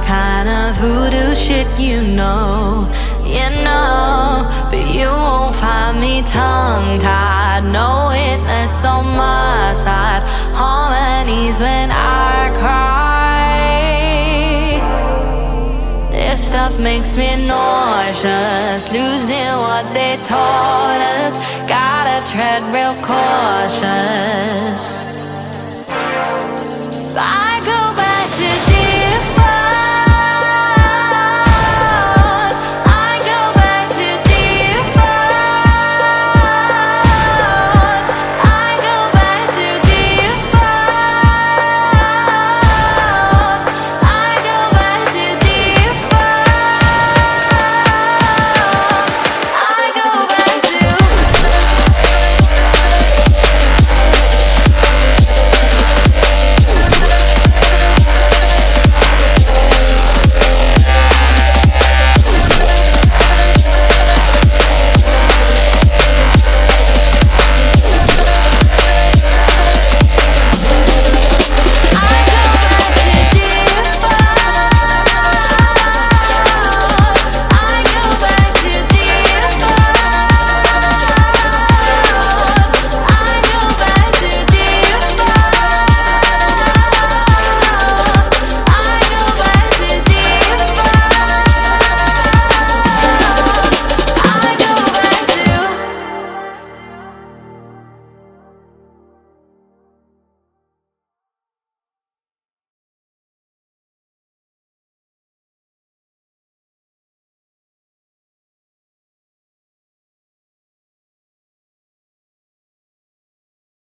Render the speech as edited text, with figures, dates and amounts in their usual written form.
kind of voodoo shit, you know. But you won't find me tongue-tied. No witness on my side. Harmonies when I cry. This stuff makes me nauseous, losing what they taught us. Gotta tread real cautious. Bye.